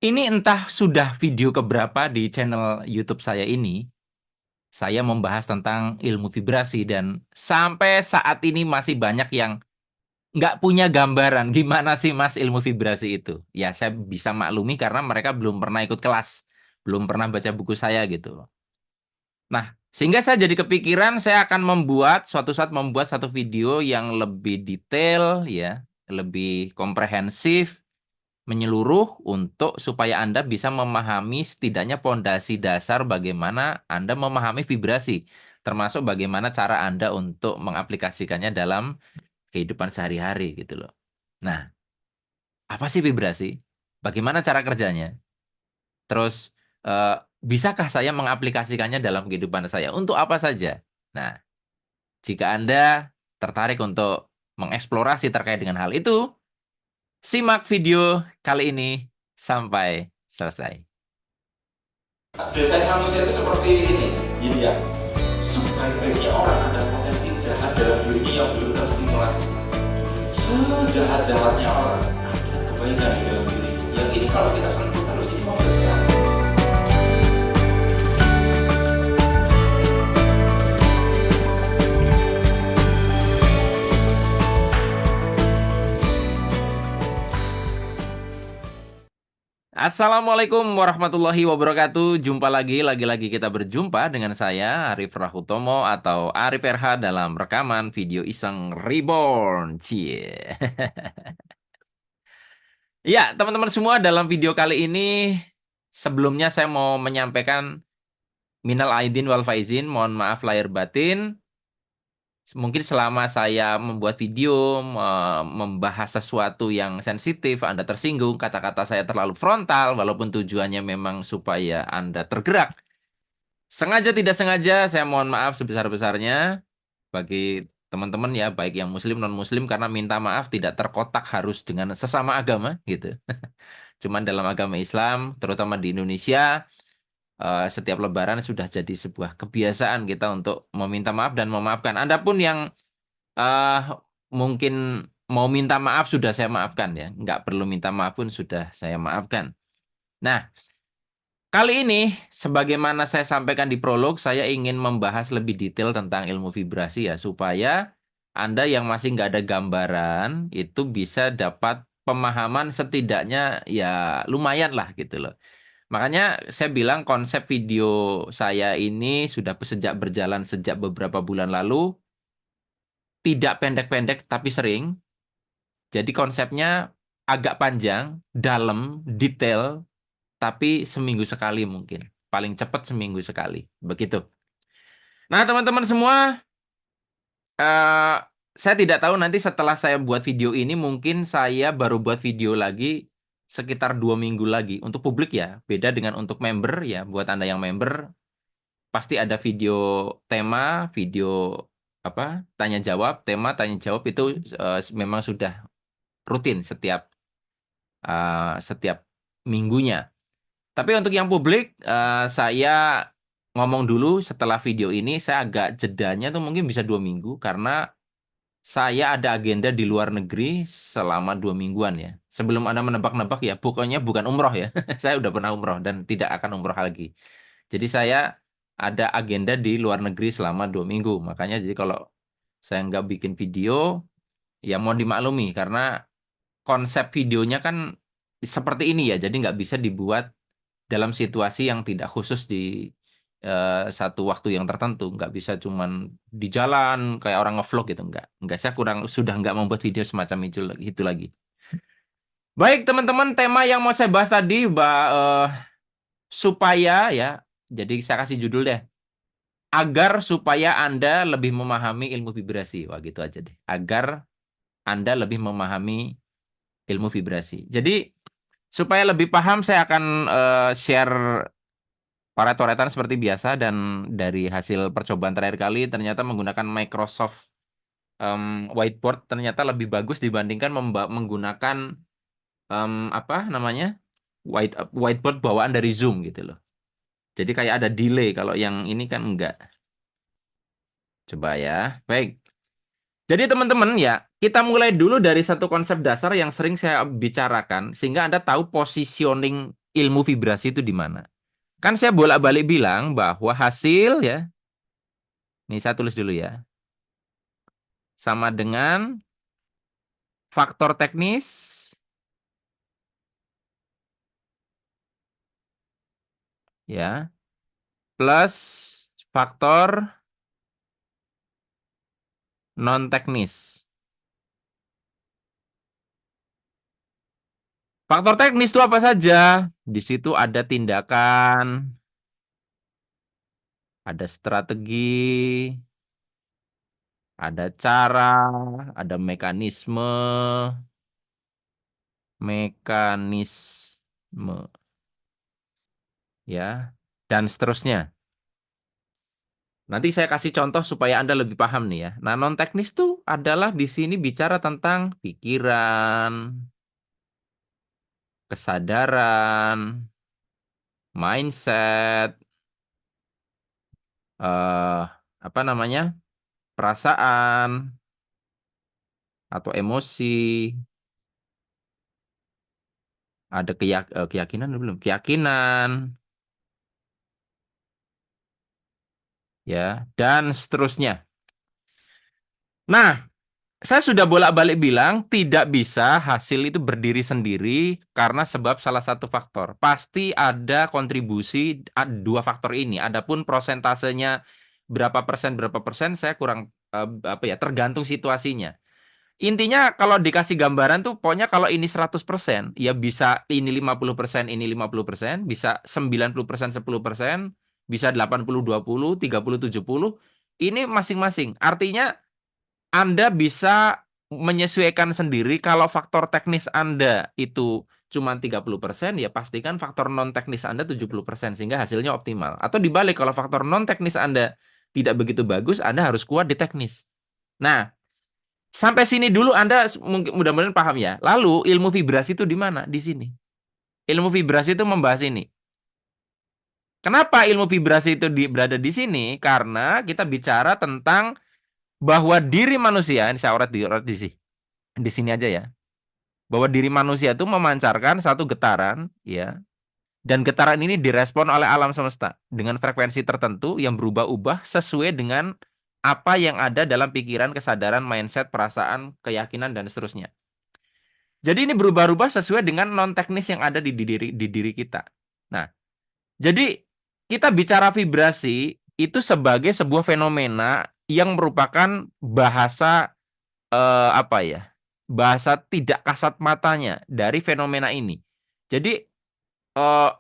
Ini entah sudah video keberapa di channel YouTube saya ini, saya membahas tentang ilmu vibrasi dan sampai saat ini masih banyak yang nggak punya gambaran gimana sih Mas ilmu vibrasi itu. Ya saya bisa maklumi karena mereka belum pernah ikut kelas, belum pernah baca buku saya gitu loh. Nah, sehingga saya jadi kepikiran saya akan suatu saat membuat satu video yang lebih detail ya, lebih komprehensif menyeluruh untuk supaya Anda bisa memahami setidaknya pondasi dasar bagaimana Anda memahami vibrasi, termasuk bagaimana cara Anda untuk mengaplikasikannya dalam kehidupan sehari-hari gitu loh. Nah, apa sih vibrasi? Bagaimana cara kerjanya? Terus bisakah saya mengaplikasikannya dalam kehidupan saya? Untuk apa saja? Nah, jika Anda tertarik untuk mengeksplorasi terkait dengan hal itu, simak video kali ini sampai selesai. Desain manusia itu seperti ini, ini ya. Sebaik-baiknya orang ada potensi jahat dalam dirinya yang belum terstimulasi. Sejahat-jahatnya orang ada kebaikan di dalam dirinya. Yang ini kalau kita sentuh terus ini mau besar. Assalamualaikum warahmatullahi wabarakatuh. Jumpa lagi kita berjumpa dengan saya Arif Rahutomo atau Arif RH dalam rekaman video Iseng Reborn. Cie. Ya, teman-teman semua, dalam video kali ini sebelumnya saya mau menyampaikan minal aidin wal faizin, mohon maaf lahir batin. Mungkin selama saya membuat video membahas sesuatu yang sensitif, Anda tersinggung, kata-kata saya terlalu frontal, walaupun tujuannya memang supaya Anda tergerak. Sengaja tidak sengaja, saya mohon maaf sebesar-besarnya bagi teman-teman ya, baik yang muslim non-muslim, karena minta maaf tidak terkotak harus dengan sesama agama gitu. Cuman dalam agama Islam, terutama di Indonesia, setiap Lebaran sudah jadi sebuah kebiasaan kita untuk meminta maaf dan memaafkan. Anda pun yang eh mungkin mau minta maaf sudah saya maafkan ya. Nggak perlu minta maaf pun sudah saya maafkan. Nah, kali ini sebagaimana saya sampaikan di prolog, saya ingin membahas lebih detail tentang ilmu vibrasi ya, supaya Anda yang masih nggak ada gambaran itu bisa dapat pemahaman setidaknya ya lumayan lah gitu loh. Makanya saya bilang konsep video saya ini sudah sejak berjalan sejak beberapa bulan lalu, tidak pendek-pendek tapi sering. Jadi konsepnya agak panjang, dalam, detail, tapi seminggu sekali mungkin. Paling cepat seminggu sekali. Begitu. Nah, teman-teman semua, eh, saya tidak tahu nanti setelah saya buat video ini, mungkin saya baru buat video lagi sekitar 2 minggu lagi. Untuk publik ya, beda dengan untuk member ya. Buat Anda yang member, pasti ada video tema, video apa tanya jawab, tema tanya jawab itu memang sudah rutin setiap minggunya. Tapi untuk yang publik, saya ngomong dulu setelah video ini, saya agak jedanya tuh mungkin bisa 2 minggu, karena saya ada agenda di luar negeri selama 2 mingguan ya. Sebelum Anda menebak-nebak ya, pokoknya bukan umroh ya. Saya udah pernah umroh dan tidak akan umroh lagi. Jadi saya ada agenda di luar negeri selama 2 minggu. Makanya jadi kalau saya nggak bikin video, ya mau dimaklumi, karena konsep videonya kan seperti ini ya, jadi nggak bisa dibuat dalam situasi yang tidak khusus di satu waktu yang tertentu, nggak bisa cuman di jalan kayak orang ngevlog gitu, nggak, saya sudah nggak membuat video semacam itu lagi. Baik teman-teman, tema yang mau saya bahas tadi, supaya ya, jadi saya kasih judul deh, agar supaya Anda lebih memahami ilmu vibrasi, wah gitu aja deh, agar Anda lebih memahami ilmu vibrasi. Jadi supaya lebih paham, saya akan share coret-coretan seperti biasa, dan dari hasil percobaan terakhir kali ternyata menggunakan Microsoft Whiteboard ternyata lebih bagus dibandingkan menggunakan apa namanya whiteboard bawaan dari Zoom gitu loh. Jadi kayak ada delay, kalau yang ini kan enggak. Coba ya. Baik. Jadi teman-teman ya, kita mulai dulu dari satu konsep dasar yang sering saya bicarakan sehingga Anda tahu positioning ilmu vibrasi itu di mana. Kan saya bolak-balik bilang bahwa hasil ya, ini saya tulis dulu ya, sama dengan faktor teknis ya plus faktor non teknis. Faktor teknis itu apa saja? Di situ ada tindakan, ada strategi, ada cara, ada mekanisme ya, dan seterusnya. Nanti saya kasih contoh supaya Anda lebih paham nih ya. Nah, non teknis itu adalah di sini bicara tentang pikiran, kesadaran, mindset, eh apa namanya? Perasaan atau emosi, ada keyakinan belum? Keyakinan ya, dan seterusnya. Nah, saya sudah bolak-balik bilang tidak bisa hasil itu berdiri sendiri karena sebab salah satu faktor. Pasti ada kontribusi dua faktor ini. Adapun prosentasenya berapa persen saya kurang apa ya, tergantung situasinya. Intinya kalau dikasih gambaran tuh pokoknya kalau ini 100% ya bisa ini 50%, ini 50%, bisa 90% 10%, bisa 80-20, 30-70. Ini masing-masing. Artinya anda bisa menyesuaikan sendiri kalau faktor teknis Anda itu cuma 30%, ya pastikan faktor non teknis Anda 70% sehingga hasilnya optimal. Atau dibalik, kalau faktor non teknis Anda tidak begitu bagus, Anda harus kuat di teknis. Nah, sampai sini dulu Anda mungkin mudah-mudahan paham ya. Lalu ilmu vibrasi itu di mana? Di sini. Ilmu vibrasi itu membahas ini. Kenapa ilmu vibrasi itu berada di sini? Karena kita bicara tentang bahwa diri manusia, ini saya urat di sini aja ya, bahwa diri manusia itu memancarkan satu getaran ya, dan getaran ini direspon oleh alam semesta dengan frekuensi tertentu yang berubah-ubah sesuai dengan apa yang ada dalam pikiran, kesadaran, mindset, perasaan, keyakinan, dan seterusnya. Jadi ini berubah-ubah sesuai dengan non teknis yang ada di diri kita. Nah, jadi kita bicara vibrasi itu sebagai sebuah fenomena yang merupakan bahasa apa ya, bahasa tidak kasat matanya dari fenomena ini. Jadi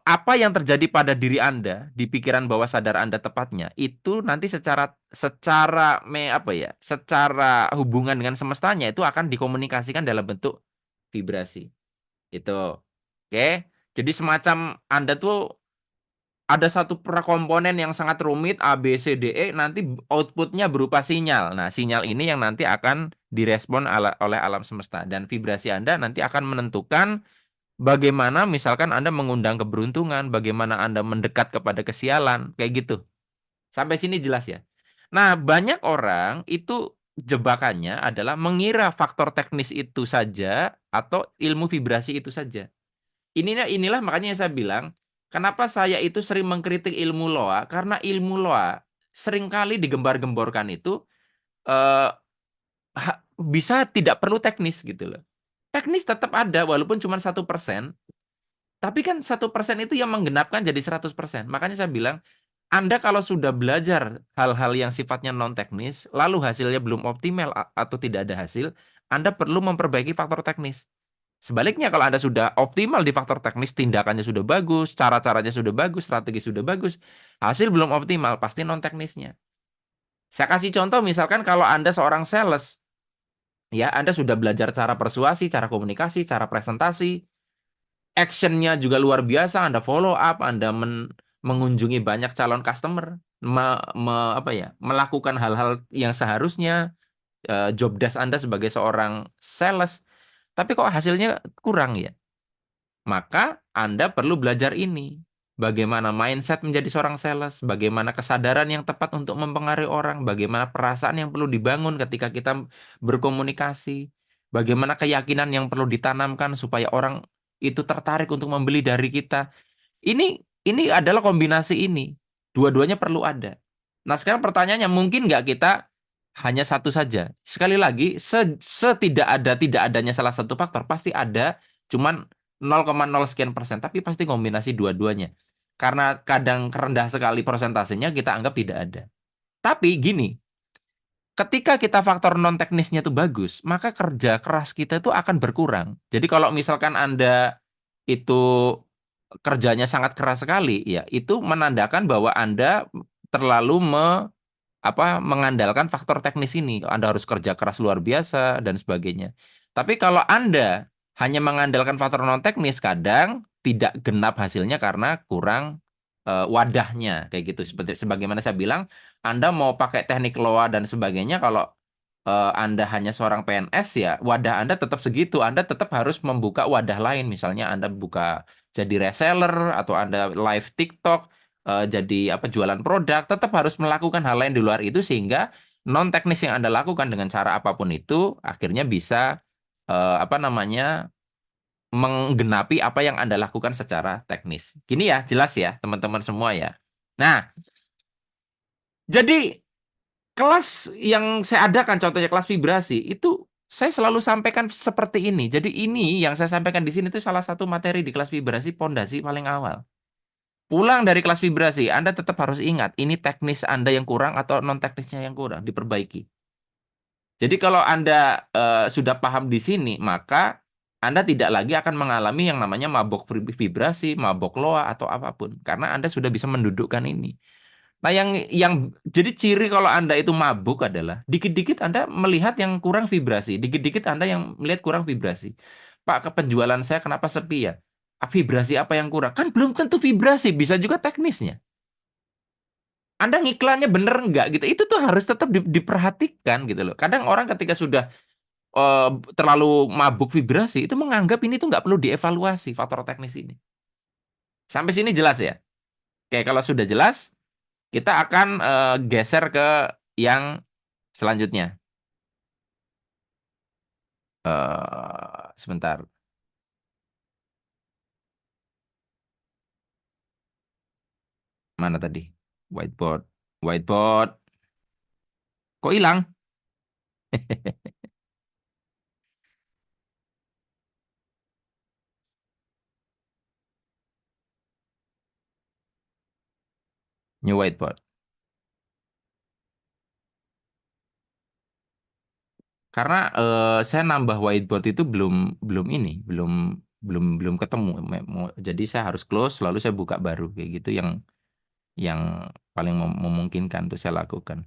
apa yang terjadi pada diri Anda di pikiran bawah sadar Anda tepatnya itu nanti secara hubungan dengan semestanya itu akan dikomunikasikan dalam bentuk vibrasi. Itu. Oke. Jadi semacam Anda tuh ada satu komponen yang sangat rumit A, B, C, D, E, nanti outputnya berupa sinyal. Nah, sinyal ini yang nanti akan direspon oleh alam semesta. Dan vibrasi Anda nanti akan menentukan bagaimana misalkan Anda mengundang keberuntungan, bagaimana Anda mendekat kepada kesialan, kayak gitu. Sampai sini jelas ya. Nah, banyak orang itu jebakannya adalah mengira faktor teknis itu saja atau ilmu vibrasi itu saja. Inilah makanya saya bilang, kenapa saya itu sering mengkritik ilmu loa, karena ilmu loa seringkali digembar-gemborkan itu eh, bisa tidak perlu teknis gitu loh. Teknis tetap ada walaupun cuma 1%, tapi kan 1% itu yang menggenapkan jadi 100%. Makanya saya bilang, Anda kalau sudah belajar hal-hal yang sifatnya non teknis, lalu hasilnya belum optimal atau tidak ada hasil, Anda perlu memperbaiki faktor teknis. Sebaliknya kalau Anda sudah optimal di faktor teknis, tindakannya sudah bagus, cara-caranya sudah bagus, strategi sudah bagus, hasil belum optimal, pasti non teknisnya. Saya kasih contoh misalkan kalau Anda seorang sales, ya Anda sudah belajar cara persuasi, cara komunikasi, cara presentasi, actionnya juga luar biasa, Anda follow up, Anda mengunjungi banyak calon customer, melakukan hal-hal yang seharusnya job desk Anda sebagai seorang sales, tapi kok hasilnya kurang ya? Maka Anda perlu belajar ini. Bagaimana mindset menjadi seorang sales, bagaimana kesadaran yang tepat untuk mempengaruhi orang, bagaimana perasaan yang perlu dibangun ketika kita berkomunikasi, bagaimana keyakinan yang perlu ditanamkan supaya orang itu tertarik untuk membeli dari kita. Ini ini adalah kombinasi ini. Dua-duanya perlu ada. Nah, sekarang pertanyaannya, mungkin nggak kita hanya satu saja? Sekali lagi, setidak ada tidak adanya salah satu faktor, pasti ada, cuman 0,0 sekian persen, tapi pasti kombinasi dua-duanya. Karena kadang rendah sekali persentasenya, kita anggap tidak ada. Tapi gini, ketika kita faktor non teknisnya itu bagus, maka kerja keras kita itu akan berkurang. Jadi kalau misalkan Anda itu kerjanya sangat keras sekali, ya itu menandakan bahwa Anda terlalu mengandalkan faktor teknis ini. Anda harus kerja keras luar biasa dan sebagainya. Tapi kalau Anda hanya mengandalkan faktor non teknis, kadang tidak genap hasilnya karena kurang wadahnya kayak gitu. Seperti sebagaimana saya bilang, Anda mau pakai teknik LOA dan sebagainya, kalau Anda hanya seorang PNS, ya wadah Anda tetap segitu. Anda tetap harus membuka wadah lain. Misalnya Anda buka jadi reseller atau Anda live TikTok, jadi apa, jualan produk, tetap harus melakukan hal lain di luar itu, sehingga non teknis yang Anda lakukan dengan cara apapun itu akhirnya bisa apa namanya, menggenapi apa yang Anda lakukan secara teknis. Gini ya, jelas ya teman-teman semua ya. Nah, jadi kelas yang saya adakan, contohnya kelas vibrasi, itu saya selalu sampaikan seperti ini. Jadi ini yang saya sampaikan di sini itu salah satu materi di kelas vibrasi, pondasi paling awal. Pulang dari kelas vibrasi, Anda tetap harus ingat, ini teknis Anda yang kurang atau non teknisnya yang kurang, diperbaiki. Jadi kalau Anda sudah paham di sini, maka Anda tidak lagi akan mengalami yang namanya mabok vibrasi, mabok loa atau apapun, karena Anda sudah bisa mendudukkan ini. Nah, yang jadi ciri kalau Anda itu mabuk adalah dikit-dikit Anda melihat yang kurang vibrasi, dikit-dikit Anda yang melihat kurang vibrasi. Pak, ke penjualan saya kenapa sepi ya? Vibrasi apa yang kurang? Kan belum tentu vibrasi, bisa juga teknisnya. Anda ngiklannya bener nggak gitu? Itu tuh harus tetap diperhatikan gitu loh. Kadang orang ketika sudah eh, terlalu mabuk vibrasi itu menganggap ini tuh nggak perlu dievaluasi faktor teknis ini. Sampai sini jelas ya? Oke, kalau sudah jelas, kita akan geser ke yang selanjutnya. Sebentar, mana tadi? Whiteboard, whiteboard, kok hilang? New whiteboard. Karena saya nambah whiteboard itu belum belum ini, belum belum belum ketemu. Jadi saya harus close, lalu saya buka baru kayak gitu, yang paling memungkinkan untuk saya lakukan.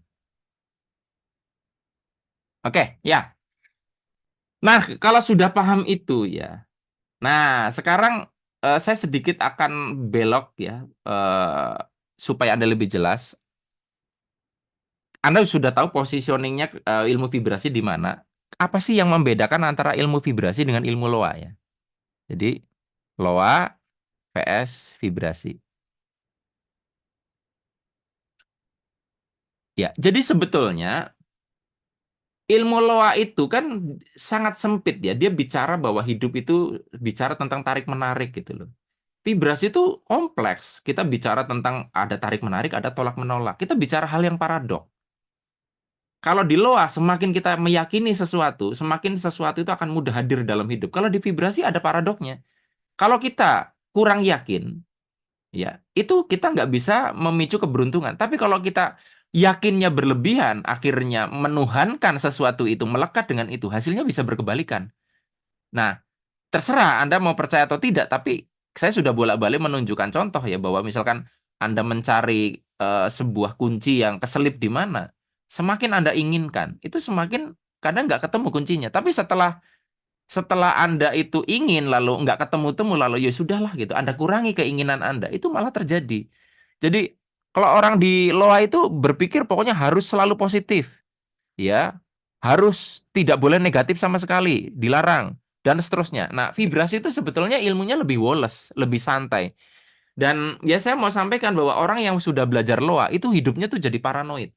Oke, ya. Nah, kalau sudah paham itu ya. Nah, sekarang saya sedikit akan belok ya, supaya Anda lebih jelas. Anda sudah tahu positioningnya ilmu vibrasi di mana. Apa sih yang membedakan antara ilmu vibrasi dengan ilmu loa ya? Jadi loa vs vibrasi. Ya, jadi sebetulnya ilmu loa itu kan sangat sempit ya. Dia bicara bahwa hidup itu bicara tentang tarik menarik gitu loh. Vibrasi itu kompleks. Kita bicara tentang ada tarik menarik, ada tolak menolak. Kita bicara hal yang paradok. Kalau di loa, semakin kita meyakini sesuatu, semakin sesuatu itu akan mudah hadir dalam hidup. Kalau di vibrasi ada paradoknya. Kalau kita kurang yakin, ya itu kita nggak bisa memicu keberuntungan. Tapi kalau kita yakinnya berlebihan, akhirnya menuhankan sesuatu itu, melekat dengan itu, hasilnya bisa berkebalikan. Nah, terserah Anda mau percaya atau tidak, tapi saya sudah bolak-balik menunjukkan contoh ya, bahwa misalkan Anda mencari sebuah kunci yang keselip di mana, semakin Anda inginkan, itu semakin kadang nggak ketemu kuncinya. Tapi setelah setelah Anda itu ingin lalu nggak ketemu-temu, lalu ya sudahlah gitu, Anda kurangi keinginan Anda, itu malah terjadi. Jadi kalau orang di loa itu berpikir pokoknya harus selalu positif, ya harus tidak boleh negatif sama sekali, dilarang dan seterusnya. Nah, vibrasi itu sebetulnya ilmunya lebih woles, lebih santai. Dan ya saya mau sampaikan bahwa orang yang sudah belajar loa itu hidupnya tuh jadi paranoid.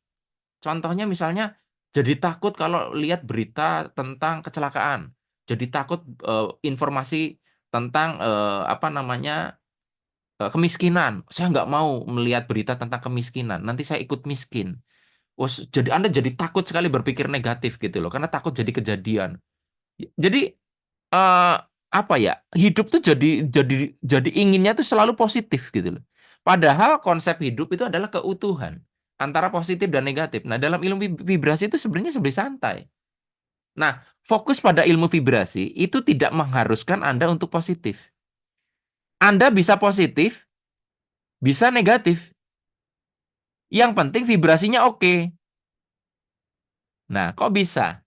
Contohnya misalnya jadi takut kalau lihat berita tentang kecelakaan. Jadi takut informasi tentang apa namanya kemiskinan. Saya nggak mau melihat berita tentang kemiskinan. Nanti saya ikut miskin. Jadi Anda jadi takut sekali berpikir negatif gitu loh, karena takut jadi kejadian. Jadi eh, apa ya? Hidup tuh jadi inginnya tuh selalu positif gitu loh. Padahal konsep hidup itu adalah keutuhan antara positif dan negatif. Nah, dalam ilmu vibrasi itu sebenarnya lebih santai. Nah, fokus pada ilmu vibrasi itu tidak mengharuskan Anda untuk positif. Anda bisa positif, bisa negatif. Yang penting vibrasinya oke. Nah, kok bisa?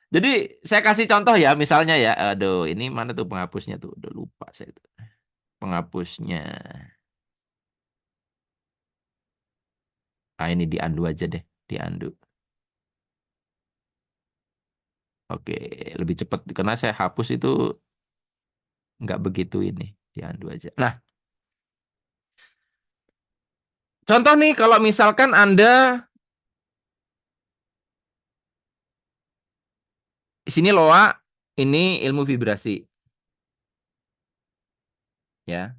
Jadi saya kasih contoh ya, misalnya ya, aduh, ini mana tuh penghapusnya tuh, udah lupa saya tuh. Penghapusnya. Ah, ini diandu aja deh, diandu. Oke, lebih cepat karena saya hapus itu nggak begitu ini, diandu aja. Nah, contoh nih kalau misalkan Anda di sini loa, ini ilmu vibrasi, ya.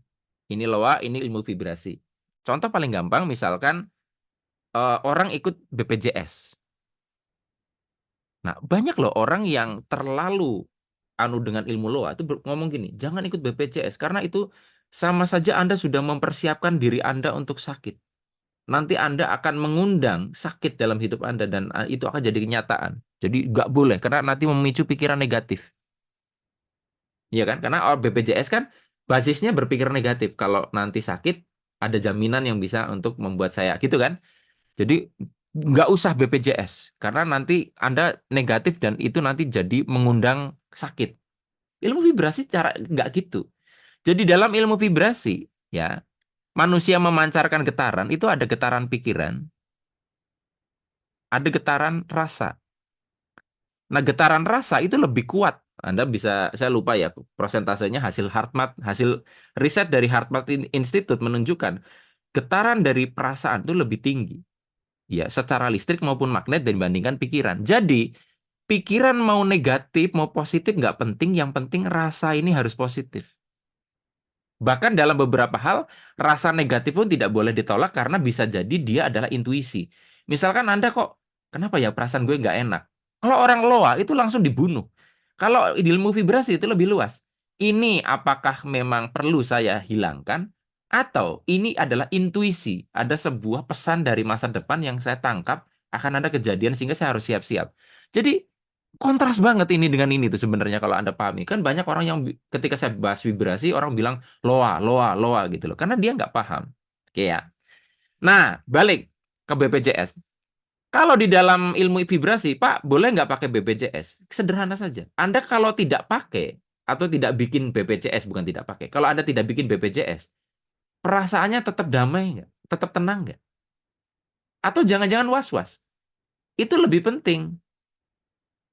Ini loa, ini ilmu vibrasi. Contoh paling gampang, misalkan orang ikut BPJS. Nah, banyak loh orang yang terlalu anu dengan ilmu loa itu ngomong gini, jangan ikut BPJS karena itu sama saja Anda sudah mempersiapkan diri Anda untuk sakit. Nanti Anda akan mengundang sakit dalam hidup Anda dan itu akan jadi kenyataan. Jadi nggak boleh karena nanti memicu pikiran negatif. Iya kan? Karena BPJS kan basisnya berpikir negatif. Kalau nanti sakit ada jaminan yang bisa untuk membuat saya gitu kan? Jadi nggak usah BPJS karena nanti Anda negatif dan itu nanti jadi mengundang sakit. Ilmu vibrasi cara nggak gitu. Jadi dalam ilmu vibrasi ya manusia memancarkan getaran itu ada getaran pikiran, ada getaran rasa. Nah getaran rasa itu lebih kuat. Anda bisa, saya lupa ya prosentasenya hasil HeartMath, hasil riset dari HeartMath Institute menunjukkan getaran dari perasaan itu lebih tinggi. Ya, secara listrik maupun magnet dibandingkan pikiran. Jadi, pikiran mau negatif, mau positif nggak penting, yang penting rasa ini harus positif. Bahkan dalam beberapa hal, rasa negatif pun tidak boleh ditolak karena bisa jadi dia adalah intuisi. Misalkan Anda kok, kenapa ya perasaan gue nggak enak? Kalau orang loa itu langsung dibunuh. Kalau ilmu vibrasi itu lebih luas. Ini apakah memang perlu saya hilangkan? Atau ini adalah intuisi, ada sebuah pesan dari masa depan yang saya tangkap akan ada kejadian sehingga saya harus siap-siap. Jadi kontras banget ini dengan ini tuh sebenarnya kalau Anda pahami. Kan banyak orang yang ketika saya bahas vibrasi orang bilang loa, loa, loa gitu loh. Karena dia nggak paham. Oke ya. Nah, balik ke BPJS. Kalau di dalam ilmu vibrasi, Pak, boleh nggak pakai BPJS? Sederhana saja. Anda kalau tidak pakai atau tidak bikin BPJS, bukan tidak pakai. Kalau Anda tidak bikin BPJS, perasaannya tetap damai nggak? Tetap tenang nggak? Atau jangan-jangan was-was? Itu lebih penting.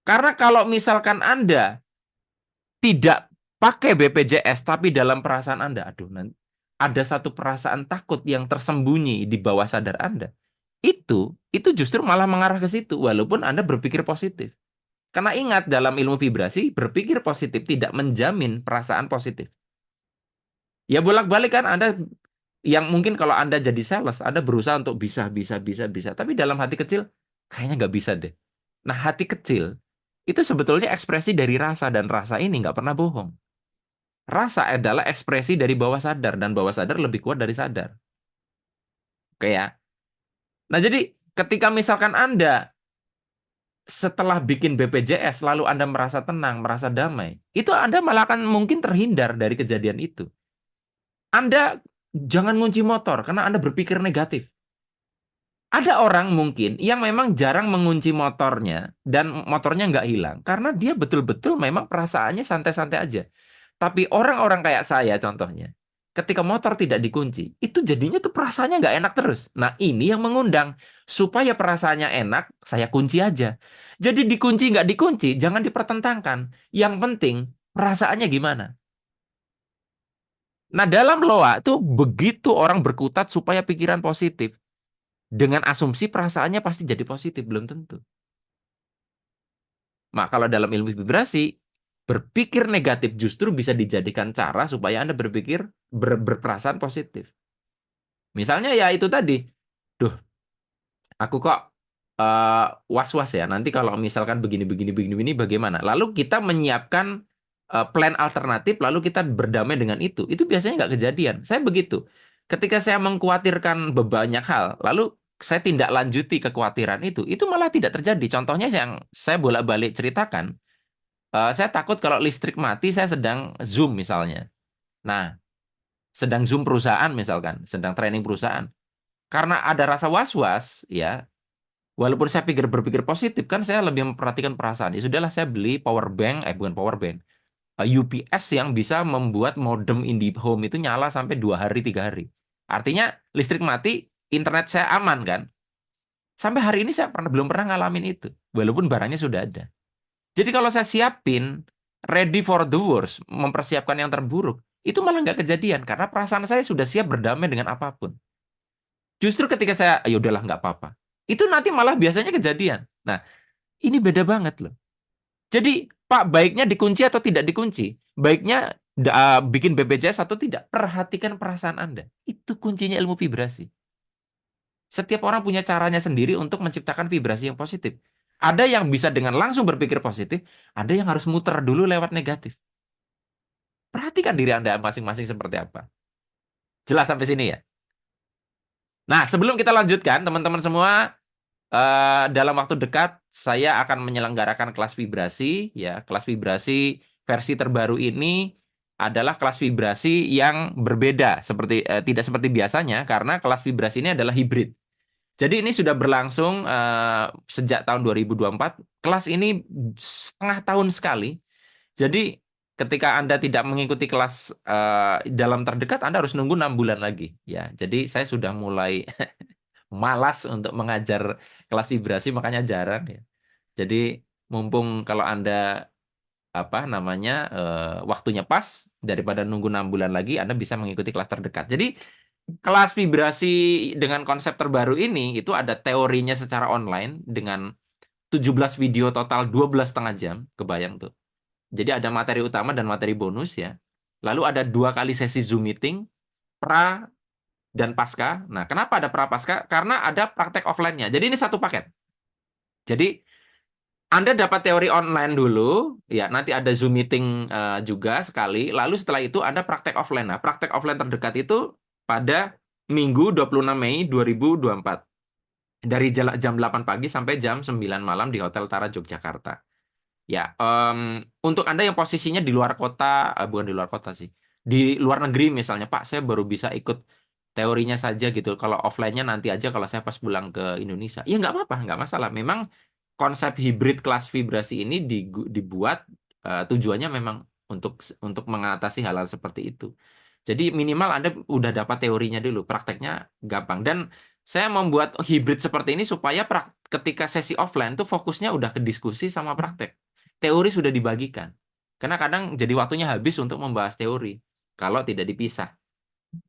Karena kalau misalkan Anda tidak pakai BPJS, tapi dalam perasaan Anda, aduh, nanti ada satu perasaan takut yang tersembunyi di bawah sadar Anda. Itu justru malah mengarah ke situ, walaupun Anda berpikir positif. Karena ingat, dalam ilmu vibrasi, berpikir positif tidak menjamin perasaan positif. Ya bolak-balik kan Anda yang mungkin kalau Anda jadi sales, Anda berusaha untuk bisa, bisa, bisa, bisa. Tapi dalam hati kecil, kayaknya nggak bisa deh. Nah, hati kecil itu sebetulnya ekspresi dari rasa, dan rasa ini nggak pernah bohong. Rasa adalah ekspresi dari bawah sadar, dan bawah sadar lebih kuat dari sadar. Oke ya. Nah, jadi ketika misalkan Anda setelah bikin BPJS lalu Anda merasa tenang, merasa damai, itu Anda malah akan mungkin terhindar dari kejadian itu. Anda jangan ngunci motor karena Anda berpikir negatif. Ada orang mungkin yang memang jarang mengunci motornya dan motornya nggak hilang karena dia betul-betul memang perasaannya santai-santai aja. Tapi orang-orang kayak saya contohnya, ketika motor tidak dikunci, itu jadinya tuh perasaannya nggak enak terus. Nah ini yang mengundang supaya perasaannya enak, saya kunci aja. Jadi dikunci nggak dikunci, jangan dipertentangkan. Yang penting perasaannya gimana. Nah dalam loa itu begitu orang berkutat supaya pikiran positif. Dengan asumsi perasaannya pasti jadi positif, belum tentu. Nah, kalau dalam ilmu vibrasi, Berpikir negatif justru bisa dijadikan cara supaya Anda berpikir berperasaan positif. Misalnya ya itu tadi, duh, aku kok eh, was-was ya. Nanti kalau misalkan begini bagaimana? Lalu kita menyiapkan plan alternatif, lalu kita berdamai dengan itu. Itu biasanya nggak kejadian. Saya begitu. Ketika saya mengkhawatirkan banyak hal, lalu saya tindak lanjuti kekhawatiran itu malah tidak terjadi. Contohnya yang saya bolak-balik ceritakan, saya takut kalau listrik mati, saya sedang Zoom misalnya. Nah, sedang Zoom perusahaan misalkan, sedang training perusahaan. Karena ada rasa was-was, ya, walaupun saya berpikir positif, kan saya lebih memperhatikan perasaan. Ya sudahlah, saya beli power bank, bukan power bank, UPS yang bisa membuat modem IndiHome itu nyala sampai 2 hari, 3 hari. Artinya listrik mati, internet saya aman kan? Sampai hari ini saya belum pernah ngalamin itu, walaupun barangnya sudah ada. Jadi kalau saya siapin, ready for the worst, mempersiapkan yang terburuk, itu malah nggak kejadian karena perasaan saya sudah siap berdamai dengan apapun. Justru ketika saya, ya udahlah nggak apa-apa, itu nanti malah biasanya kejadian. Nah, ini beda banget loh. Jadi, Pak, baiknya dikunci atau tidak dikunci? Baiknya bikin BPJS atau tidak? Perhatikan perasaan Anda. Itu kuncinya ilmu vibrasi. Setiap orang punya caranya sendiri untuk menciptakan vibrasi yang positif. Ada yang bisa dengan langsung berpikir positif, ada yang harus muter dulu lewat negatif. Perhatikan diri Anda masing-masing seperti apa. Jelas sampai sini ya? Nah, sebelum kita lanjutkan, teman-teman semua, dalam waktu dekat saya akan menyelenggarakan kelas vibrasi, ya. Kelas vibrasi versi terbaru ini adalah kelas vibrasi yang berbeda, tidak seperti biasanya, karena kelas vibrasi ini adalah hibrid. Jadi ini sudah berlangsung sejak tahun 2024. Kelas ini setengah tahun sekali. Jadi ketika Anda tidak mengikuti kelas dalam terdekat, Anda harus nunggu 6 bulan lagi. Ya, jadi saya sudah mulai malas untuk mengajar kelas vibrasi, makanya jarang ya. Jadi mumpung kalau Anda waktunya pas, daripada nunggu 6 bulan lagi, Anda bisa mengikuti kelas terdekat. Jadi kelas vibrasi dengan konsep terbaru ini itu ada teorinya secara online dengan 17 video total 12,5 jam, kebayang tuh. Jadi ada materi utama dan materi bonus ya. Lalu ada 2 kali sesi Zoom meeting, pra dan pasca. Nah, kenapa ada pra pasca? Karena ada praktek offline-nya. Jadi ini satu paket. Jadi Anda dapat teori online dulu, ya nanti ada Zoom meeting juga sekali. Lalu setelah itu Anda praktek offline. Nah, praktek offline terdekat itu pada Minggu 26 Mei 2024. Dari jam 8 pagi sampai jam 9 malam di Hotel Tara Yogyakarta. Ya, untuk Anda yang posisinya di luar kota, bukan di luar kota sih, di luar negeri misalnya, Pak, saya baru bisa ikut teorinya saja gitu. Kalau offline-nya nanti aja kalau saya pas pulang ke Indonesia. Ya nggak apa-apa, nggak masalah. Memang konsep hibrid kelas vibrasi ini dibuat tujuannya memang untuk mengatasi hal-hal seperti itu. Jadi minimal Anda udah dapat teorinya dulu, prakteknya gampang. Dan saya membuat hibrid seperti ini supaya ketika sesi offline tuh fokusnya udah ke diskusi sama praktek. Teori sudah dibagikan. Karena kadang jadi waktunya habis untuk membahas teori kalau tidak dipisah.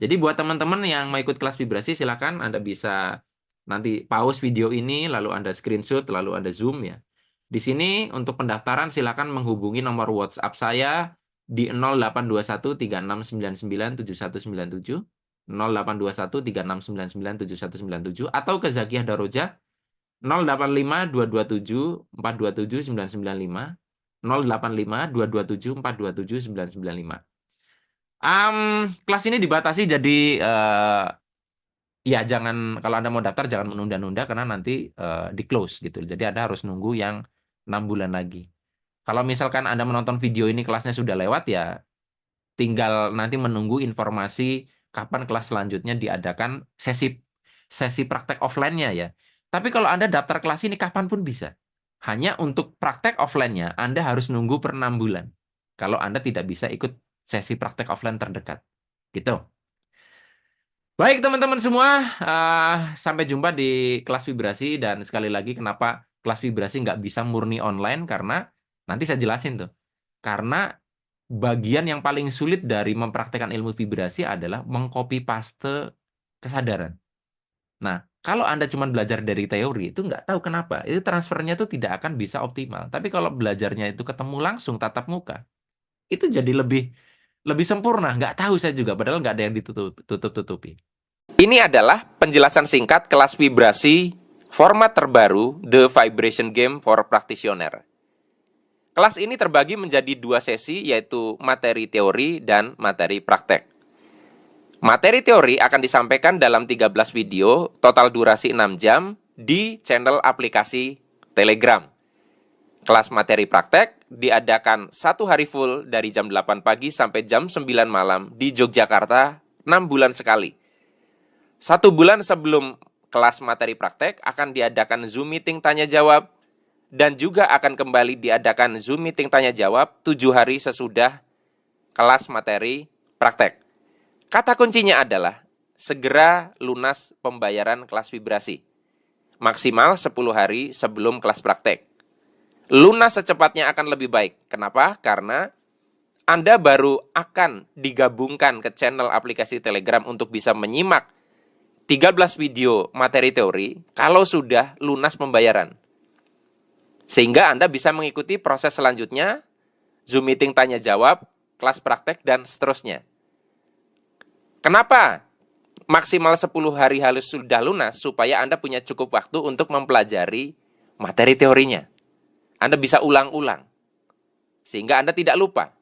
Jadi buat teman-teman yang mau ikut kelas vibrasi, silakan Anda bisa nanti pause video ini, lalu Anda screenshot, lalu Anda zoom ya. Di sini untuk pendaftaran silakan menghubungi nomor WhatsApp saya di 082136997197, 082136997197, atau ke Zakiah Daroja 085227427995, 085227427995. Kelas ini dibatasi, jadi ya jangan, kalau Anda mau daftar jangan menunda-nunda karena nanti di close gitu. Jadi Anda harus nunggu yang 6 bulan lagi. Kalau misalkan Anda menonton video ini kelasnya sudah lewat, ya tinggal nanti menunggu informasi kapan kelas selanjutnya diadakan sesi praktek offline-nya ya. Tapi kalau Anda daftar kelas ini kapanpun bisa. Hanya untuk praktek offline-nya Anda harus nunggu per 6 bulan. Kalau Anda tidak bisa ikut sesi praktek offline terdekat. Gitu. Baik teman-teman semua, sampai jumpa di kelas vibrasi. Dan sekali lagi, kenapa kelas vibrasi nggak bisa murni online? Karena nanti saya jelasin tuh. Karena bagian yang paling sulit dari mempraktekkan ilmu vibrasi adalah mengcopy paste kesadaran. Nah, kalau Anda cuma belajar dari teori, itu nggak tahu kenapa. Itu transfernya itu tidak akan bisa optimal. Tapi kalau belajarnya itu ketemu langsung, tatap muka, itu jadi lebih sempurna. Nggak tahu saya juga, padahal nggak ada yang ditutup-tutupi. Ini adalah penjelasan singkat kelas vibrasi format terbaru The Vibration Game for Practitioner. Kelas ini terbagi menjadi 2 sesi, yaitu materi teori dan materi praktek. Materi teori akan disampaikan dalam 13 video, total durasi 6 jam, di channel aplikasi Telegram. Kelas materi praktek diadakan 1 hari full dari jam 8 pagi sampai jam 9 malam di Yogyakarta 6 bulan sekali. 1 bulan sebelum kelas materi praktek akan diadakan Zoom meeting tanya-jawab, dan juga akan kembali diadakan Zoom meeting tanya-jawab 7 hari sesudah kelas materi praktek. Kata kuncinya adalah segera lunas pembayaran kelas vibrasi. Maksimal 10 hari sebelum kelas praktek. Lunas secepatnya akan lebih baik. Kenapa? Karena Anda baru akan digabungkan ke channel aplikasi Telegram untuk bisa menyimak 13 video materi teori kalau sudah lunas pembayaran. Sehingga Anda bisa mengikuti proses selanjutnya, Zoom meeting tanya-jawab, kelas praktek, dan seterusnya. Kenapa? Maksimal 10 hari halus sudah lunas, supaya Anda punya cukup waktu untuk mempelajari materi teorinya. Anda bisa ulang-ulang, sehingga Anda tidak lupa.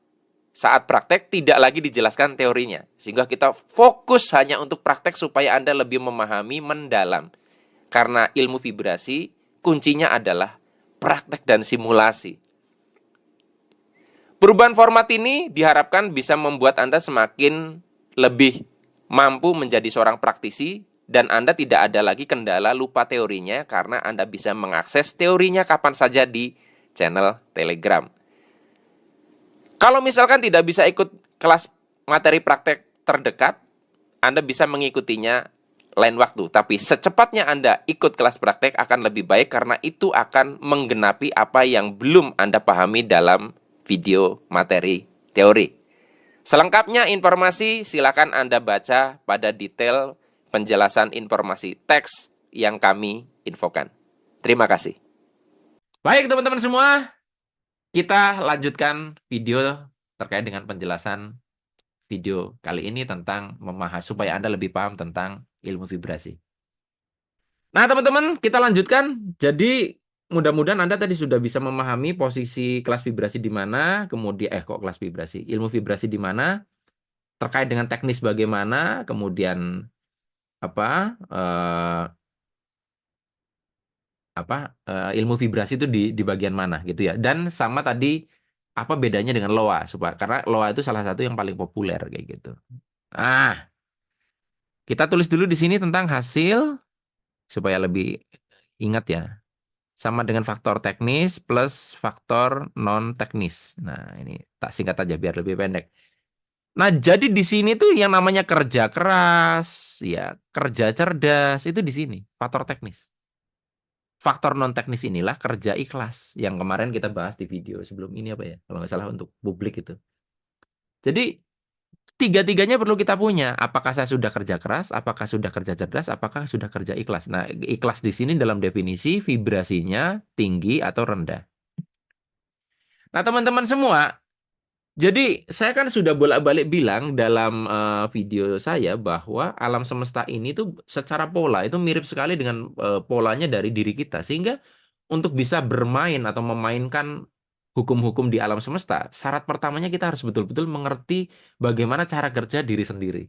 Saat praktek tidak lagi dijelaskan teorinya, sehingga kita fokus hanya untuk praktek supaya Anda lebih memahami mendalam. Karena ilmu vibrasi, kuncinya adalah praktek dan simulasi. Perubahan format ini diharapkan bisa membuat Anda semakin lebih mampu menjadi seorang praktisi, dan Anda tidak ada lagi kendala lupa teorinya karena Anda bisa mengakses teorinya kapan saja di channel Telegram. Kalau misalkan tidak bisa ikut kelas materi praktek terdekat, Anda bisa mengikutinya lain waktu. Tapi secepatnya Anda ikut kelas praktek akan lebih baik karena itu akan menggenapi apa yang belum Anda pahami dalam video materi teori. Selengkapnya informasi silakan Anda baca pada detail penjelasan informasi teks yang kami infokan. Terima kasih. Baik teman-teman semua, kita lanjutkan video terkait dengan penjelasan video kali ini tentang memahami supaya Anda lebih paham tentang ilmu vibrasi. Nah, teman-teman, kita lanjutkan. Jadi, mudah-mudahan Anda tadi sudah bisa memahami posisi kelas vibrasi di mana, kemudian kelas vibrasi, ilmu vibrasi di mana, terkait dengan teknis bagaimana, kemudian ilmu vibrasi itu di bagian mana gitu ya. Dan sama tadi apa bedanya dengan loa, supaya karena loa itu salah satu yang paling populer kayak gitu. Ah, kita tulis dulu di sini tentang hasil supaya lebih ingat ya. Sama dengan faktor teknis plus faktor non teknis. Nah, ini tak singkat aja biar lebih pendek. Nah, jadi di sini tuh yang namanya kerja keras, ya, kerja cerdas itu di sini, faktor teknis. Faktor non teknis inilah kerja ikhlas yang kemarin kita bahas di video sebelum ini apa ya, kalau nggak salah untuk publik itu. Jadi tiga-tiganya perlu kita punya. Apakah saya sudah kerja keras, apakah sudah kerja cerdas, apakah sudah kerja ikhlas. Nah, ikhlas di sini dalam definisi vibrasinya tinggi atau rendah. Nah, teman-teman semua, jadi saya kan sudah bolak-balik bilang dalam video saya bahwa alam semesta ini tuh secara pola itu mirip sekali dengan polanya dari diri kita. Sehingga untuk bisa bermain atau memainkan hukum-hukum di alam semesta, syarat pertamanya kita harus betul-betul mengerti bagaimana cara kerja diri sendiri.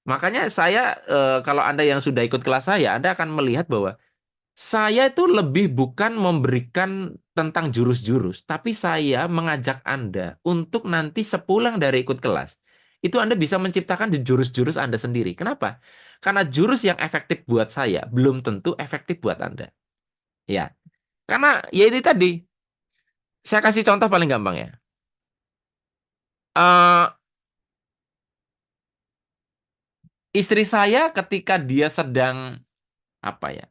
Makanya saya, kalau Anda yang sudah ikut kelas saya, Anda akan melihat bahwa saya itu lebih bukan memberikan tentang jurus-jurus, tapi saya mengajak Anda untuk nanti sepulang dari ikut kelas, itu Anda bisa menciptakan jurus-jurus Anda sendiri. Kenapa? Karena jurus yang efektif buat saya belum tentu efektif buat Anda. Ya, karena ya ini tadi, saya kasih contoh paling gampang ya. Eh, istri saya ketika dia sedang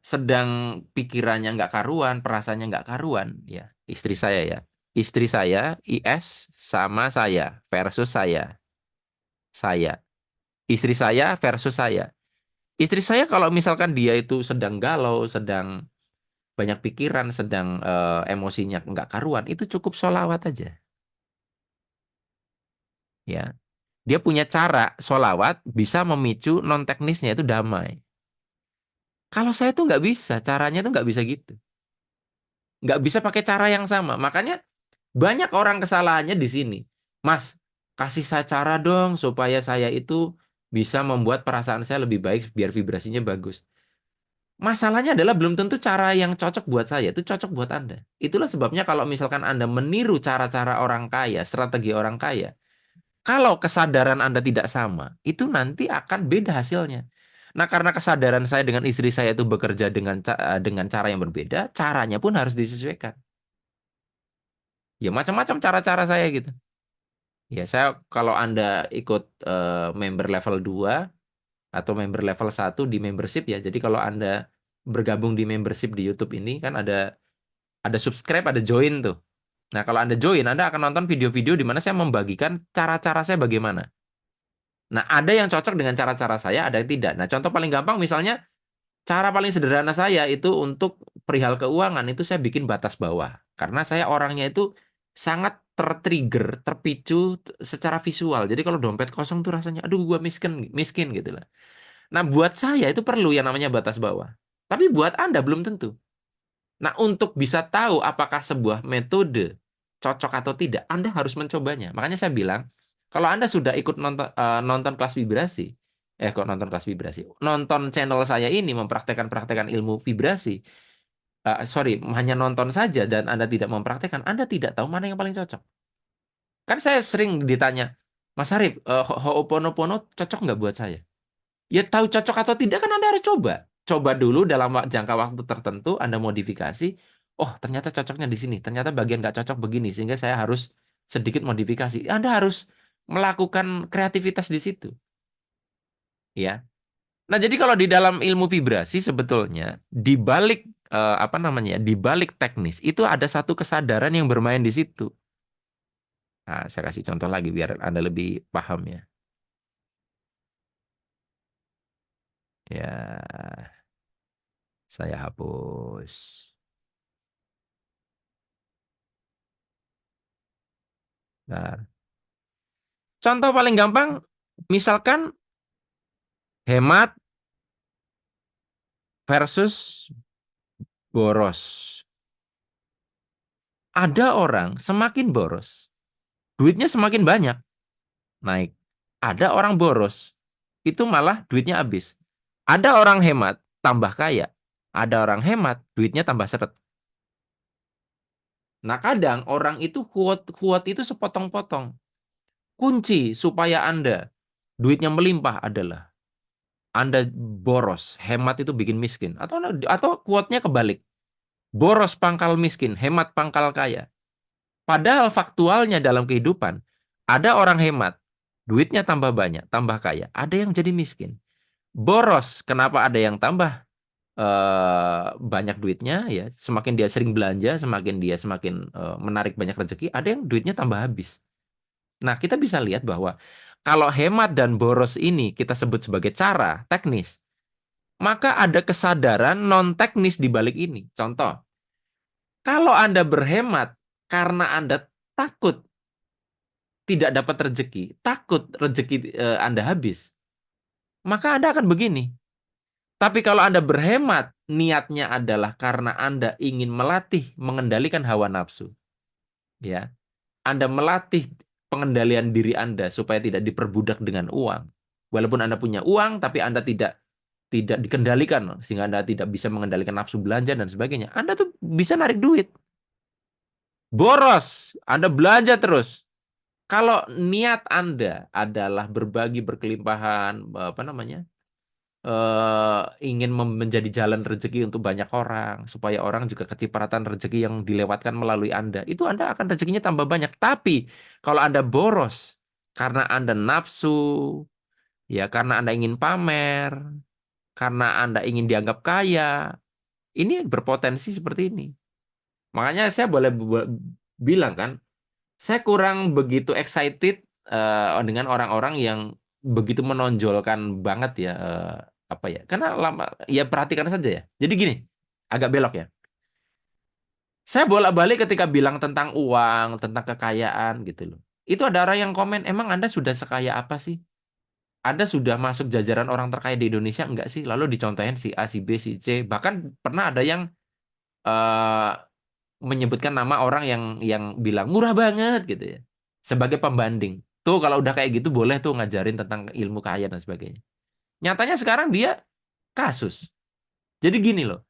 sedang pikirannya nggak karuan, perasaannya nggak karuan, ya istri saya IS sama saya versus saya istri saya versus saya. Istri saya kalau misalkan dia itu sedang galau, sedang banyak pikiran, sedang emosinya nggak karuan, itu cukup sholawat aja. Ya, dia punya cara sholawat bisa memicu non teknisnya itu damai. Kalau saya tuh nggak bisa, caranya tuh nggak bisa gitu, nggak bisa pakai cara yang sama. Makanya banyak orang kesalahannya di sini. Mas, kasih saya cara dong supaya saya itu bisa membuat perasaan saya lebih baik biar vibrasinya bagus. Masalahnya adalah belum tentu cara yang cocok buat saya itu cocok buat Anda. Itulah sebabnya kalau misalkan Anda meniru cara-cara orang kaya, strategi orang kaya, kalau kesadaran Anda tidak sama, itu nanti akan beda hasilnya. Nah, karena kesadaran saya dengan istri saya itu bekerja dengan cara yang berbeda, caranya pun harus disesuaikan. Ya macam-macam cara-cara saya gitu. Ya, saya kalau Anda ikut member level 2 atau member level 1 di membership ya. Jadi kalau Anda bergabung di membership di YouTube ini kan ada subscribe, ada join tuh. Nah, kalau Anda join, Anda akan nonton video-video di mana saya membagikan cara-cara saya bagaimana. Nah, ada yang cocok dengan cara-cara saya, ada yang tidak. Nah, contoh paling gampang misalnya cara paling sederhana saya itu untuk perihal keuangan itu saya bikin batas bawah. Karena saya orangnya itu sangat tertrigger, terpicu secara visual. Jadi kalau dompet kosong tuh rasanya, aduh gua miskin, miskin gitu lah. Nah, buat saya itu perlu yang namanya batas bawah. Tapi buat Anda belum tentu. Nah, untuk bisa tahu apakah sebuah metode cocok atau tidak, Anda harus mencobanya. Makanya saya bilang, kalau Anda sudah ikut nonton kelas vibrasi, kok nonton kelas vibrasi, nonton channel saya ini mempraktekkan ilmu vibrasi, sorry, hanya nonton saja dan Anda tidak mempraktekkan, Anda tidak tahu mana yang paling cocok. Kan saya sering ditanya, Mas Arif, Ho'oponopono cocok nggak buat saya? Ya tahu cocok atau tidak kan Anda harus coba. Coba dulu dalam jangka waktu tertentu Anda modifikasi. Oh, ternyata cocoknya di sini. Ternyata bagian nggak cocok begini. Sehingga saya harus sedikit modifikasi. Anda harus melakukan kreativitas di situ. Ya. Nah, jadi kalau di dalam ilmu vibrasi sebetulnya di balik apa namanya? Di balik teknis itu ada satu kesadaran yang bermain di situ. Nah, saya kasih contoh lagi biar Anda lebih paham ya. Ya, saya hapus. Nah, contoh paling gampang, misalkan hemat versus boros. Ada orang semakin boros, duitnya semakin banyak, naik. Ada orang boros, itu malah duitnya habis. Ada orang hemat, tambah kaya. Ada orang hemat, duitnya tambah seret. Nah, kadang orang itu kuat itu sepotong-potong. Kunci supaya Anda duitnya melimpah adalah Anda boros, hemat itu bikin miskin. Atau kuatnya kebalik. Boros pangkal miskin, hemat pangkal kaya. Padahal faktualnya dalam kehidupan, ada orang hemat, duitnya tambah banyak, tambah kaya. Ada yang jadi miskin. Boros, kenapa ada yang tambah banyak duitnya? Ya, semakin dia sering belanja, semakin dia semakin menarik banyak rezeki. Ada yang duitnya tambah habis. Nah, kita bisa lihat bahwa kalau hemat dan boros ini kita sebut sebagai cara teknis, maka ada kesadaran non teknis di balik ini. Contoh, kalau Anda berhemat karena Anda takut tidak dapat rezeki, takut rezeki Anda habis, maka Anda akan begini. Tapi kalau Anda berhemat, niatnya adalah karena Anda ingin melatih mengendalikan hawa nafsu, ya. Anda melatih pengendalian diri Anda supaya tidak diperbudak dengan uang. Walaupun Anda punya uang, tapi Anda tidak dikendalikan sehingga Anda tidak bisa mengendalikan nafsu belanja dan sebagainya. Anda tuh bisa narik duit. Boros, Anda belanja terus. Kalau niat Anda adalah berbagi berkelimpahan, apa namanya, ingin menjadi jalan rezeki untuk banyak orang, supaya orang juga kecipratan rezeki yang dilewatkan melalui Anda, itu Anda akan rezekinya tambah banyak. Tapi kalau Anda boros karena Anda nafsu, ya karena Anda ingin pamer, karena Anda ingin dianggap kaya, ini berpotensi seperti ini. Makanya saya boleh bilang kan, saya kurang begitu excited dengan orang-orang yang begitu menonjolkan banget ya apa ya? Karena lama ya perhatikan saja ya. Jadi gini, agak belok ya. Saya bolak-balik ketika bilang tentang uang, tentang kekayaan gitu loh. Itu ada orang yang komen, emang Anda sudah sekaya apa sih? Anda sudah masuk jajaran orang terkaya di Indonesia enggak sih? Lalu dicontohin si A, si B, si C. Bahkan pernah ada yang eh, menyebutkan nama orang yang bilang murah banget gitu ya. Sebagai pembanding. Tuh kalau udah kayak gitu boleh tuh ngajarin tentang ilmu kaya dan sebagainya. Nyatanya sekarang dia kasus. Jadi gini loh.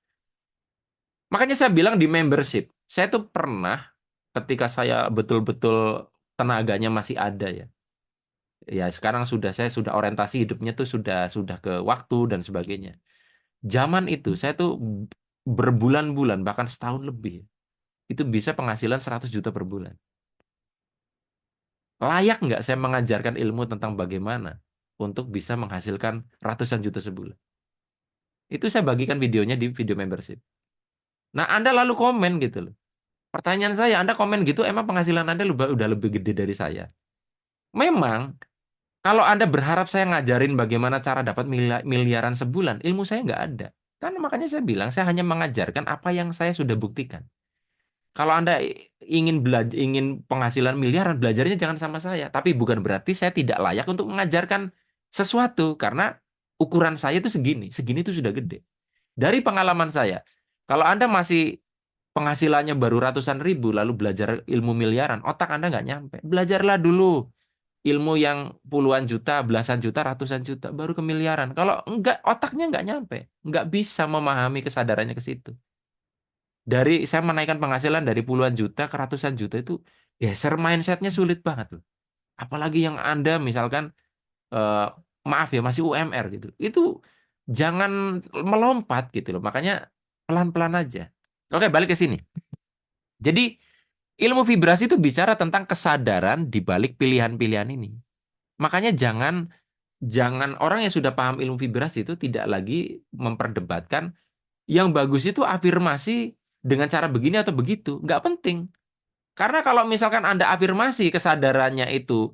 Makanya saya bilang di membership, saya tuh pernah ketika saya betul-betul tenaganya masih ada ya. Ya sekarang saya sudah orientasi hidupnya tuh sudah ke waktu dan sebagainya. Zaman itu saya tuh berbulan-bulan bahkan setahun lebih itu bisa penghasilan 100 juta per bulan. Layak nggak saya mengajarkan ilmu tentang bagaimana untuk bisa menghasilkan ratusan juta sebulan? Itu saya bagikan videonya di video membership. Nah, Anda lalu komen gitu loh. Pertanyaan saya, Anda komen gitu, emang penghasilan Anda udah lebih gede dari saya? Memang, kalau Anda berharap saya ngajarin bagaimana cara dapat miliaran sebulan, ilmu saya nggak ada. Kan makanya saya bilang, saya hanya mengajarkan apa yang saya sudah buktikan. Kalau Anda ingin belajar, ingin penghasilan miliaran, belajarnya jangan sama saya. Tapi bukan berarti saya tidak layak untuk mengajarkan sesuatu, karena ukuran saya itu segini. Segini itu sudah gede. Dari pengalaman saya, kalau Anda masih penghasilannya baru ratusan ribu, lalu belajar ilmu miliaran, otak Anda nggak nyampe. Belajarlah dulu ilmu yang puluhan juta, belasan juta, ratusan juta, baru ke miliaran. Kalau enggak, otaknya nggak nyampe. Nggak bisa memahami kesadarannya ke situ. Dari saya menaikkan penghasilan dari puluhan juta ke ratusan juta itu geser mindsetnya sulit banget loh. Apalagi yang Anda misalkan eh, maaf ya masih UMR gitu. Itu jangan melompat gitu loh. Makanya pelan-pelan aja. Oke, balik ke sini. Jadi ilmu vibrasi itu bicara tentang kesadaran di balik pilihan-pilihan ini. Makanya jangan jangan orang yang sudah paham ilmu vibrasi itu tidak lagi memperdebatkan yang bagus itu afirmasi dengan cara begini atau begitu. Nggak penting. Karena kalau misalkan Anda afirmasi kesadarannya itu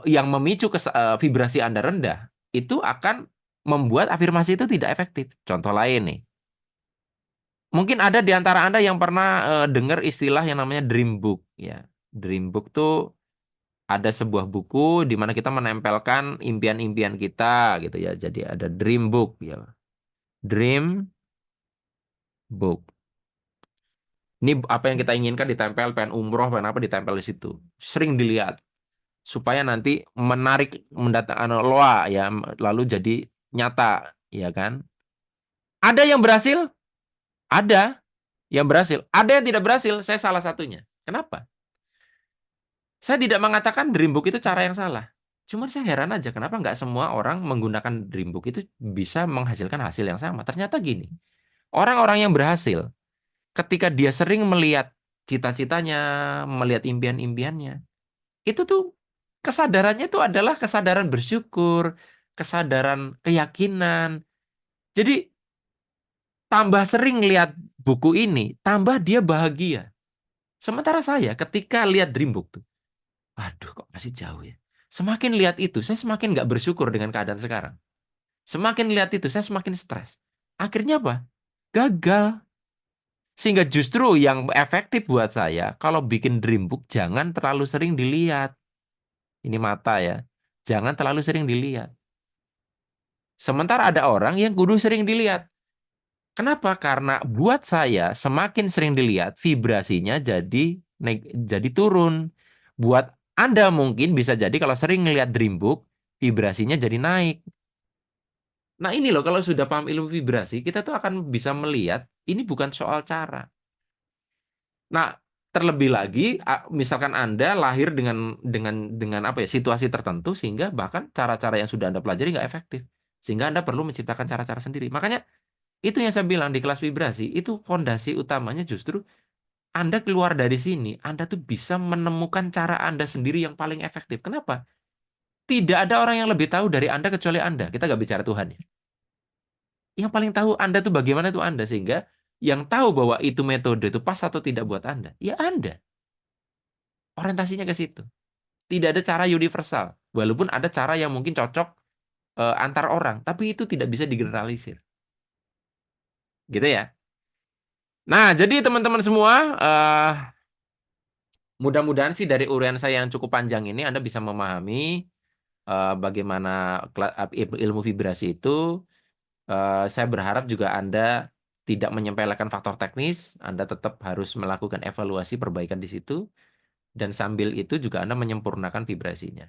yang memicu vibrasi Anda rendah, itu akan membuat afirmasi itu tidak efektif. Contoh lain nih. Mungkin ada di antara Anda yang pernah dengar istilah yang namanya dream book ya. Dream book tuh ada sebuah buku di mana kita menempelkan impian-impian kita gitu ya. Jadi ada dream book ya. Dream book. Ini apa yang kita inginkan ditempel, pengen umroh, pengen apa ditempel di situ. Sering dilihat supaya nanti menarik mendatangkan loa ya, lalu jadi nyata, ya kan? Ada yang berhasil, ada yang berhasil, ada yang tidak berhasil. Saya salah satunya. Kenapa? Saya tidak mengatakan Dreambook itu cara yang salah. Cuma saya heran aja kenapa nggak semua orang menggunakan Dreambook itu bisa menghasilkan hasil yang sama. Ternyata gini, orang-orang yang berhasil ketika dia sering melihat cita-citanya, melihat impian-impiannya, itu tuh kesadarannya itu adalah kesadaran bersyukur, kesadaran keyakinan. Jadi tambah sering lihat buku ini, tambah dia bahagia. Sementara saya ketika lihat Dreambook tuh, aduh kok masih jauh ya. Semakin lihat itu, saya semakin nggak bersyukur dengan keadaan sekarang. Semakin lihat itu, saya semakin stres. Akhirnya apa? Gagal. Sehingga justru yang efektif buat saya, kalau bikin Dreambook jangan terlalu sering dilihat. Ini mata ya. Jangan terlalu sering dilihat. Sementara ada orang yang kudu sering dilihat. Kenapa? Karena buat saya semakin sering dilihat vibrasinya jadi turun. Buat Anda mungkin bisa jadi kalau sering ngelihat Dreambook vibrasinya jadi naik. Nah ini loh kalau sudah paham ilmu vibrasi kita tuh akan bisa melihat ini bukan soal cara. Nah terlebih lagi misalkan Anda lahir dengan apa ya situasi tertentu sehingga bahkan cara-cara yang sudah Anda pelajari nggak efektif sehingga Anda perlu menciptakan cara-cara sendiri. Makanya itu yang saya bilang di kelas vibrasi, itu fondasi utamanya justru Anda keluar dari sini, Anda tuh bisa menemukan cara Anda sendiri yang paling efektif. Kenapa? Tidak ada orang yang lebih tahu dari Anda kecuali Anda. Kita nggak bicara Tuhan ya. Yang paling tahu Anda tuh bagaimana itu Anda. Sehingga yang tahu bahwa itu metode itu pas atau tidak buat Anda, ya Anda. Orientasinya ke situ. Tidak ada cara universal. Walaupun ada cara yang mungkin cocok antar orang, tapi itu tidak bisa digeneralisir. Gitu ya. Nah, jadi teman-teman semua, mudah-mudahan sih dari uraian saya yang cukup panjang ini Anda bisa memahami bagaimana ilmu vibrasi itu. Saya berharap juga Anda tidak menyepelekan faktor teknis, Anda tetap harus melakukan evaluasi perbaikan di situ, dan sambil itu juga Anda menyempurnakan vibrasinya.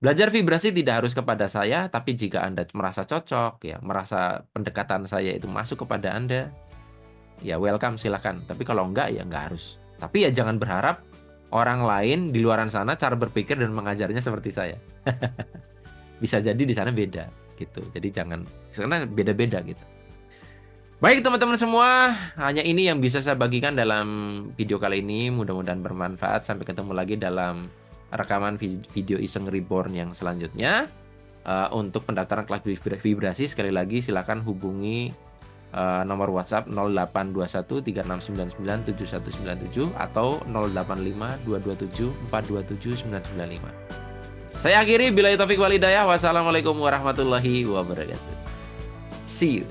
Belajar vibrasi tidak harus kepada saya, tapi jika Anda merasa cocok, ya merasa pendekatan saya itu masuk kepada Anda, ya welcome, silakan. Tapi kalau enggak, ya enggak harus. Tapi ya jangan berharap orang lain di luaran sana cara berpikir dan mengajarnya seperti saya. Bisa jadi di sana beda gitu. Jadi jangan, karena beda-beda gitu. Baik teman-teman semua, hanya ini yang bisa saya bagikan dalam video kali ini. Mudah-mudahan bermanfaat. Sampai ketemu lagi dalam rekaman video Iseng Reborn yang selanjutnya. Untuk pendaftaran kelas vibrasi, sekali lagi silakan hubungi nomor WhatsApp 0821 3699 7197 atau 085 227 427 995. Saya akhiri, billahi taufik wal hidayah. Wassalamualaikum warahmatullahi wabarakatuh. See you.